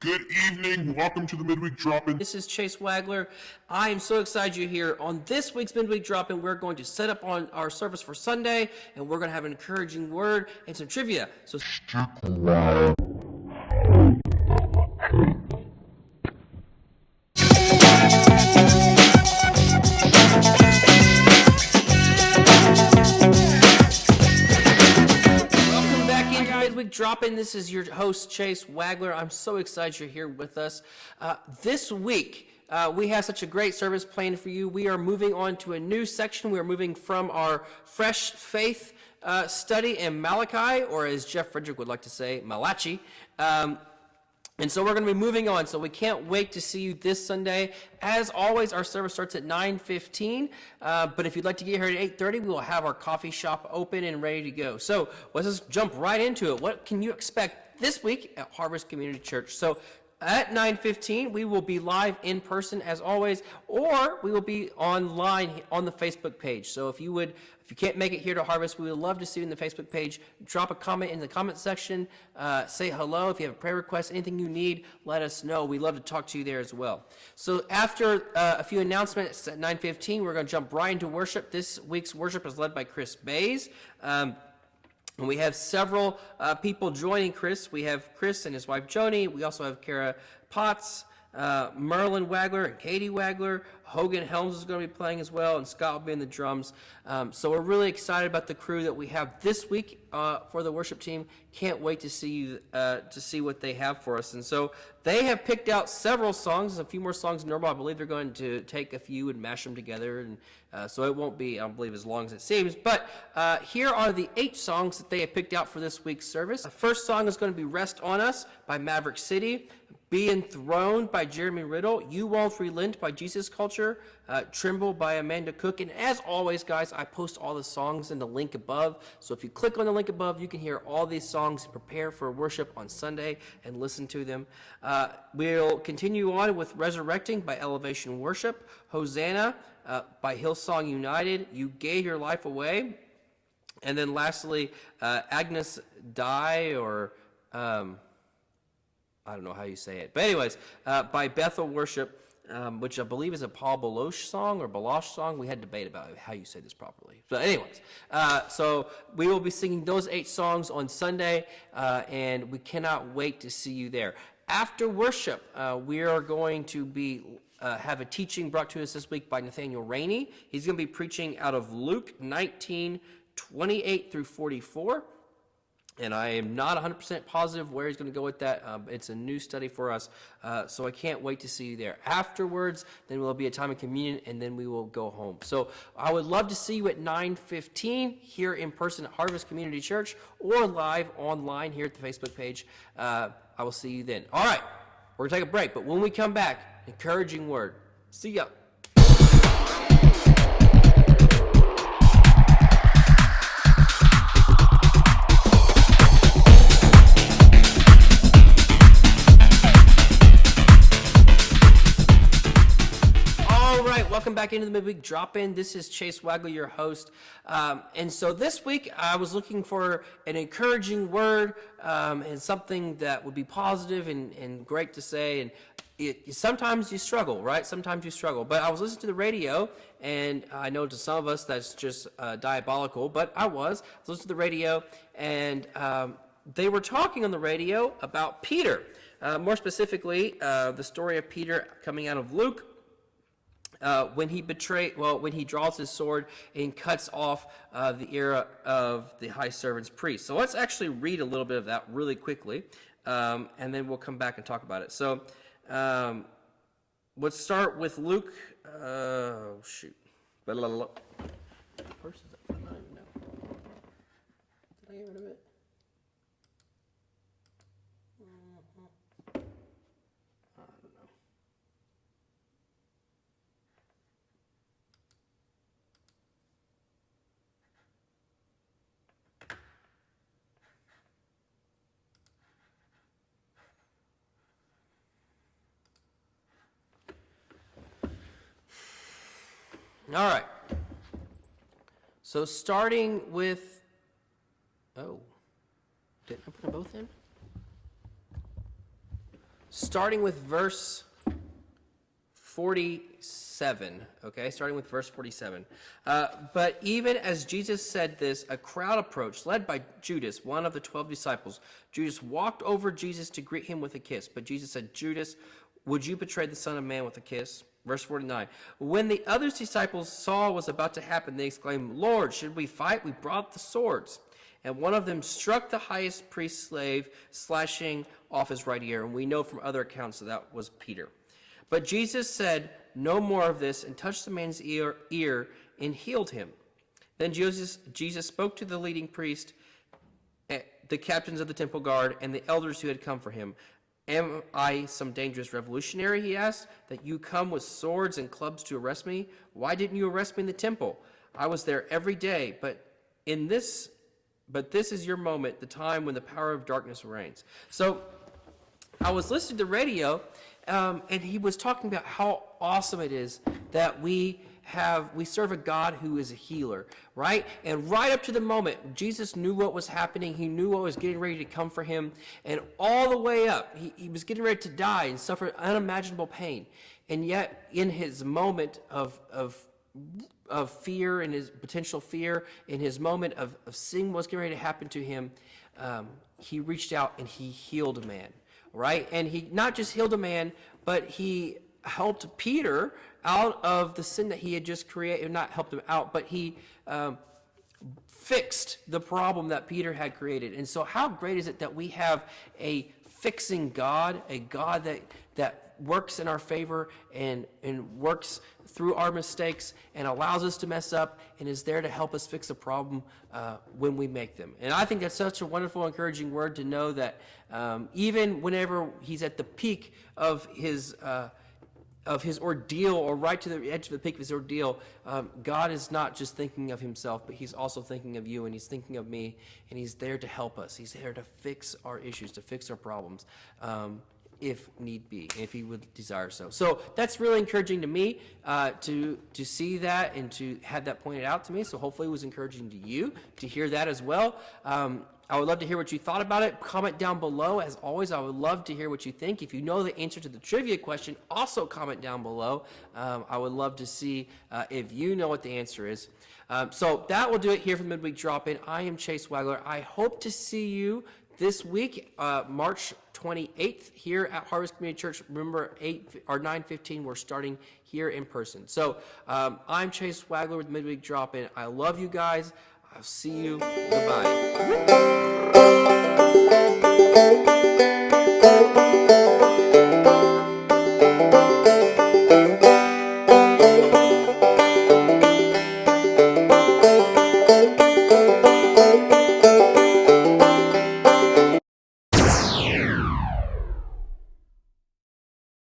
Good evening. Welcome to the Midweek Drop-In. This is Chase Wagler. I am so excited you're here. On this week's Midweek Drop-In, we're going to set up on our service for Sunday, and we're going to have an encouraging word and some trivia. So stick around. Drop-In. This is your host, Chase Wagler. I'm so excited you're here with us. This week, we have such a great service planned for you. We are moving on to a new section. We are moving from our Fresh Faith study in Malachi, or as Jeff Frederick would like to say, Malachi. And so we're going to be moving on, so we can't wait to see you this Sunday. As always, our service starts at 9:15, but if you'd like to get here at 8:30, we will have our coffee shop open and ready to go. So let's just jump right into it. What can you expect this week at Harvest Community Church? So at 9:15, we will be live in person as always, or we will be online on the Facebook page. So if you can't make it here to Harvest, we would love to see you in the Facebook page. Drop a comment in the comment section. Say hello. If you have a prayer request, anything you need, let us know. We'd love to talk to you there as well. So after a few announcements at 9:15, we're going to jump right into worship. This week's worship is led by Chris Bays. And we have several people joining Chris. We have Chris and his wife Joni. We also have Kara Potts, Merlin Wagler, and Katie Wagler. Hogan Helms is going to be playing as well, and Scott will be in the drums. So we're really excited about the crew that we have this week for the worship team. Can't wait to see what they have for us. And so they have picked out several songs, a few more songs than normal. I believe they're going to take a few and mash them together, and so it won't be, I don't believe, as long as it seems. But here are the 8 songs that they have picked out for this week's service. The first song is going to be Rest on Us by Maverick City. Be Enthroned by Jeremy Riddle, You Won't Relent by Jesus Culture, Tremble by Amanda Cook. And as always, guys, I post all the songs in the link above. So if you click on the link above, you can hear all these songs and prepare for worship on Sunday and listen to them. We'll continue on with Resurrecting by Elevation Worship, Hosanna by Hillsong United, You Gave Your Life Away. And then lastly, Agnus Dei, or I don't know how you say it. But anyways, by Bethel Worship, which I believe is a Paul Baloche song or Baloche song. We had debate about how you say this properly. But anyways, so we will be singing those 8 songs on Sunday, and we cannot wait to see you there. After worship, we are going to be have a teaching brought to us this week by Nathaniel Rainey. He's going to be preaching out of Luke 19:28 through 44. And I am not 100% positive where he's going to go with that. It's a new study for us, so I can't wait to see you there. Afterwards, then will be a time of communion, and then we will go home. So I would love to see you at 9:15 here in person at Harvest Community Church, or live online here at the Facebook page. I will see you then. All right, we're going to take a break, but when we come back, encouraging word. See ya. Welcome back into the Midweek Drop-In. This is Chase Wagler, your host. And so this week, I was looking for an encouraging word and something that would be positive and great to say. And sometimes you struggle, right? Sometimes you struggle. But I was listening to the radio, and I know to some of us that's just diabolical, but I was listening to the radio, and they were talking on the radio about Peter. More specifically, the story of Peter coming out of Luke. When he draws his sword and cuts off the ear of the high servant's priest. So let's actually read a little bit of that really quickly, and then we'll come back and talk about it. So let's start with Luke. Shoot. Blah, blah, blah. Where's that? I don't even know. Did I get rid of it? All right. So starting with, didn't I put them both in? starting with verse 47, okay? Starting with verse 47. But even as Jesus said this, a crowd approached, led by Judas, one of the 12 disciples. Judas walked over Jesus to greet him with a kiss. But Jesus said, Judas, would you betray the Son of Man with a kiss? Verse 49. When the other disciples saw what was about to happen, they exclaimed, Lord, should we fight? We brought the swords. And one of them struck the highest priest's slave, slashing off his right ear. And we know from other accounts that was Peter. But Jesus said no more of this and touched the man's ear and healed him. Then Jesus spoke to the leading priest, the captains of the temple guard, and the elders who had come for him. Am I some dangerous revolutionary, he asked, that you come with swords and clubs to arrest me? Why didn't you arrest me in the temple? I was there every day, but this is your moment, the time when the power of darkness reigns. So I was listening to the radio, and he was talking about how awesome it is that we serve a God who is a healer, right? And right up to the moment, Jesus knew what was happening. He knew what was getting ready to come for him. And all the way up, he was getting ready to die and suffer unimaginable pain. And yet, in his moment of fear and his potential fear, in his moment of seeing what's getting ready to happen to him, he reached out and he healed a man, right? And he not just healed a man, but he helped Peter out of the sin that he had just created. Not helped him out, but he fixed the problem that Peter had created. And so how great is it that we have a fixing God, a God that works in our favor and works through our mistakes and allows us to mess up and is there to help us fix a problem when we make them. And I think that's such a wonderful, encouraging word to know that even whenever he's at the peak of his ordeal, or right to the edge of the peak of his ordeal, God is not just thinking of himself, but he's also thinking of you, and he's thinking of me, and he's there to help us. He's there to fix our issues, to fix our problems, if need be, if he would desire so. So that's really encouraging to me to see that and to have that pointed out to me. So hopefully it was encouraging to you to hear that as well. I would love to hear what you thought about it. Comment down below. As always, I would love to hear what you think. If you know the answer to the trivia question, also comment down below. I would love to see if you know what the answer is. So that will do it here for the Midweek Drop-In. I am Chase Wagler. I hope to see you this week, March 28th, here at Harvest Community Church. Remember, 9:15, we're starting here in person. So I'm Chase Wagler with Midweek Drop-In. I love you guys. I'll see you. Goodbye.